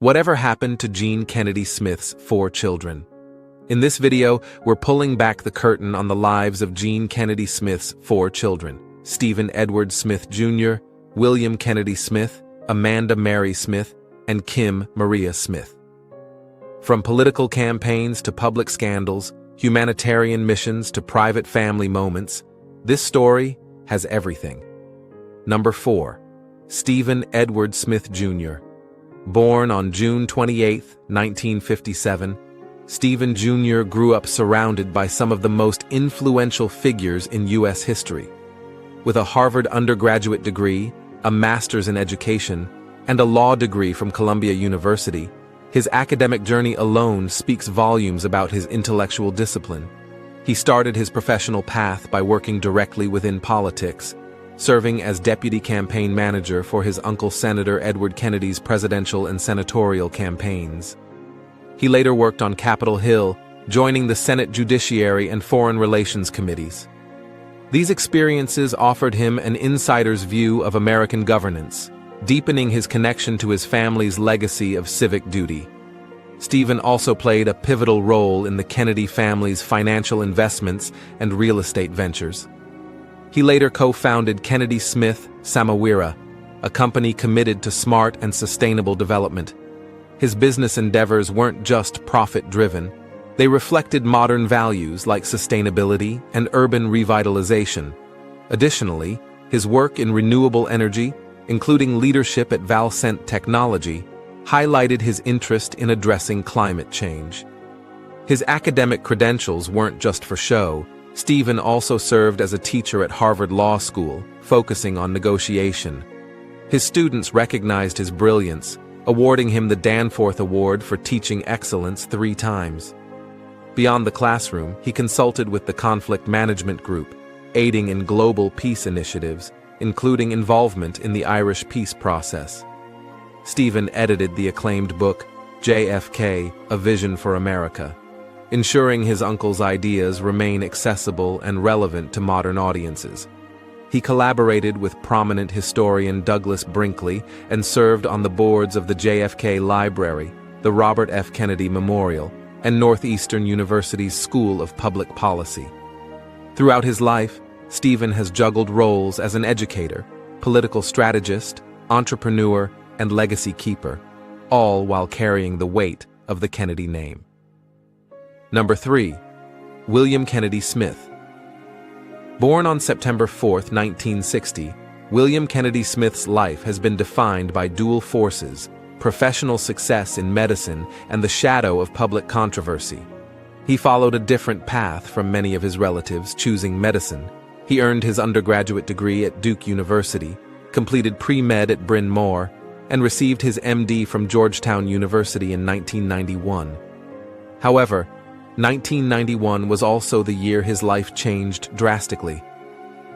Whatever happened to Gene Kennedy Smith's 4 children? In this video, we're pulling back the curtain on the lives of Gene Kennedy Smith's 4 children: Stephen Edward Smith Jr., William Kennedy Smith, Amanda Mary Smith, and Kim Maria Smith. From political campaigns to public scandals, humanitarian missions to private family moments, this story has everything. Number 4. Stephen Edward Smith Jr. Born on June 28, 1957, Stephen Jr. grew up surrounded by some of the most influential figures in U.S. history. With a Harvard undergraduate degree, a master's in education, and a law degree from Columbia University, his academic journey alone speaks volumes about his intellectual discipline. He started his professional path by working directly within politics, serving as deputy campaign manager for his uncle Senator Edward Kennedy's presidential and senatorial campaigns. He later worked on Capitol Hill, joining the Senate Judiciary and Foreign Relations Committees. These experiences offered him an insider's view of American governance, deepening his connection to his family's legacy of civic duty. Stephen also played a pivotal role in the Kennedy family's financial investments and real estate ventures. He later co-founded Kennedy Smith Samawira, a company committed to smart and sustainable development. His business endeavors weren't just profit-driven. They reflected modern values like sustainability and urban revitalization. Additionally, his work in renewable energy, including leadership at Valcent Technology, highlighted his interest in addressing climate change. His academic credentials weren't just for show. Stephen also served as a teacher at Harvard Law School, focusing on negotiation. His students recognized his brilliance, awarding him the Danforth Award for teaching excellence 3 times. Beyond the classroom, he consulted with the Conflict Management Group, aiding in global peace initiatives, including involvement in the Irish peace process. Stephen edited the acclaimed book, JFK, A Vision for America, ensuring his uncle's ideas remain accessible and relevant to modern audiences. He collaborated with prominent historian Douglas Brinkley and served on the boards of the JFK Library, the Robert F. Kennedy Memorial, and Northeastern University's School of Public Policy. Throughout his life, Stephen has juggled roles as an educator, political strategist, entrepreneur, and legacy keeper, all while carrying the weight of the Kennedy name. Number 3. William Kennedy Smith. Born on September 4, 1960, William Kennedy Smith's life has been defined by dual forces: professional success in medicine and the shadow of public controversy. He followed a different path from many of his relatives, choosing medicine. He earned his undergraduate degree at Duke University, completed pre-med at Bryn Mawr, and received his MD from Georgetown University in 1991. However, 1991 was also the year his life changed drastically.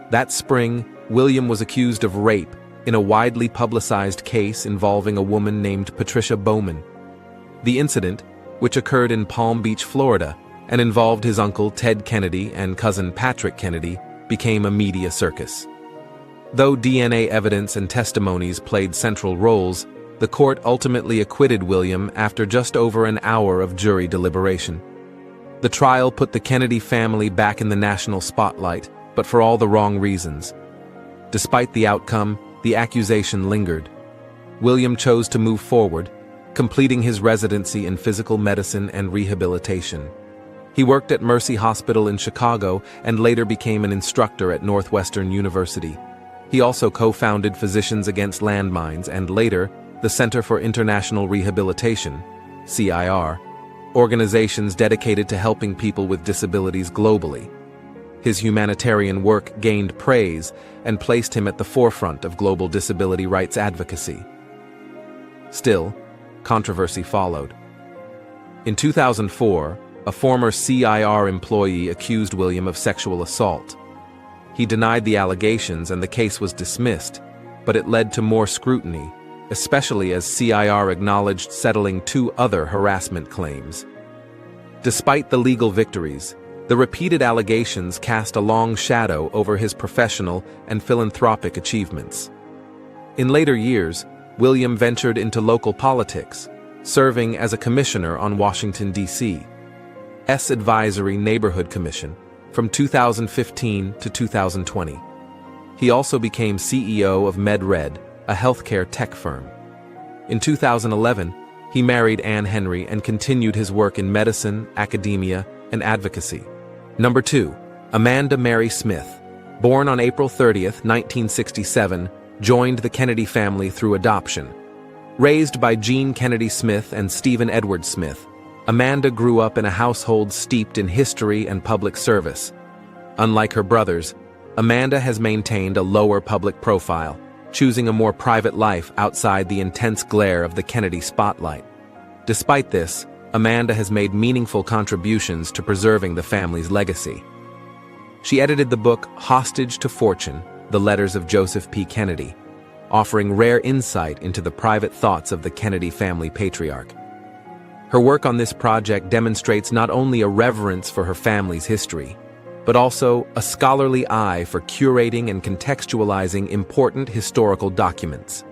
That spring, William was accused of rape in a widely publicized case involving a woman named Patricia Bowman. The incident, which occurred in Palm Beach, Florida, and involved his uncle Ted Kennedy and cousin Patrick Kennedy, became a media circus. Though DNA evidence and testimonies played central roles, the court ultimately acquitted William after just over an hour of jury deliberation. The trial put the Kennedy family back in the national spotlight, but for all the wrong reasons. Despite the outcome, the accusation lingered. William chose to move forward, completing his residency in physical medicine and rehabilitation. He worked at Mercy Hospital in Chicago and later became an instructor at Northwestern University. He also co-founded Physicians Against Landmines and later the Center for International Rehabilitation, CIR, organizations dedicated to helping people with disabilities globally. His humanitarian work gained praise and placed him at the forefront of global disability rights advocacy. Still, controversy followed. In 2004, a former CIR employee accused William of sexual assault. He denied the allegations and the case was dismissed, but it led to more scrutiny, especially as CIR acknowledged settling 2 other harassment claims. Despite the legal victories, the repeated allegations cast a long shadow over his professional and philanthropic achievements. In later years, William ventured into local politics, serving as a commissioner on Washington, D.C. S Advisory Neighborhood Commission from 2015 to 2020. He also became CEO of MedRed, a healthcare tech firm. In 2011, he married Anne Henry and continued his work in medicine, academia, and advocacy. Number 2. Amanda Mary Smith, born on April 30, 1967, joined the Kennedy family through adoption. Raised by Jean Kennedy Smith and Stephen Edward Smith, Amanda grew up in a household steeped in history and public service. Unlike her brothers, Amanda has maintained a lower public profile, choosing a more private life outside the intense glare of the Kennedy spotlight. Despite this, Amanda has made meaningful contributions to preserving the family's legacy. She edited the book Hostage to Fortune: The Letters of Joseph P. Kennedy, offering rare insight into the private thoughts of the Kennedy family patriarch. Her work on this project demonstrates not only a reverence for her family's history, but also a scholarly eye for curating and contextualizing important historical documents.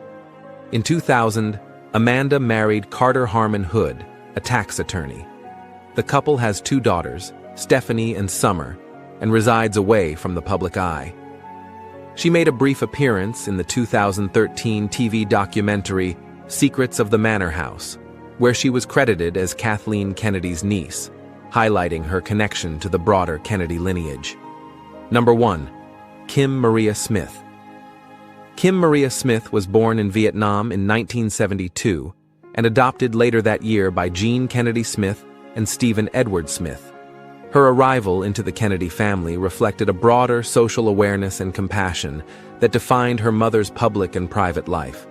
In 2000, Amanda married Carter Harmon Hood, a tax attorney. The couple has 2 daughters, Stephanie and Summer, and resides away from the public eye. She made a brief appearance in the 2013 TV documentary Secrets of the Manor House, where she was credited as Kathleen Kennedy's niece, highlighting her connection to the broader Kennedy lineage. Number 1. Kim Maria Smith. Kim Maria Smith was born in Vietnam in 1972 and adopted later that year by Jean Kennedy Smith and Stephen Edward Smith. Her arrival into the Kennedy family reflected a broader social awareness and compassion that defined her mother's public and private life.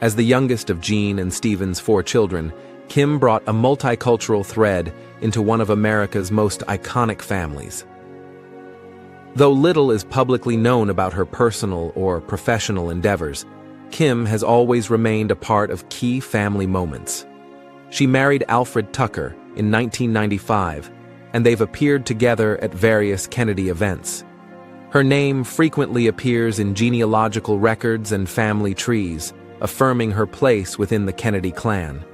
As the youngest of Jean and Stephen's 4 children, Kim brought a multicultural thread into one of America's most iconic families. Though little is publicly known about her personal or professional endeavors, Kim has always remained a part of key family moments. She married Alfred Tucker in 1995, and they've appeared together at various Kennedy events. Her name frequently appears in genealogical records and family trees, affirming her place within the Kennedy clan.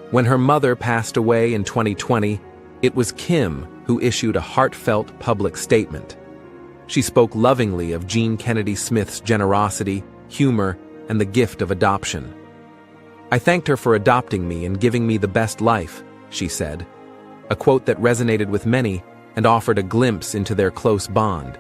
When her mother passed away in 2020, it was Kim who issued a heartfelt public statement. She spoke lovingly of Jean Kennedy Smith's generosity, humor, and the gift of adoption. "I thanked her for adopting me and giving me the best life," she said, a quote that resonated with many and offered a glimpse into their close bond.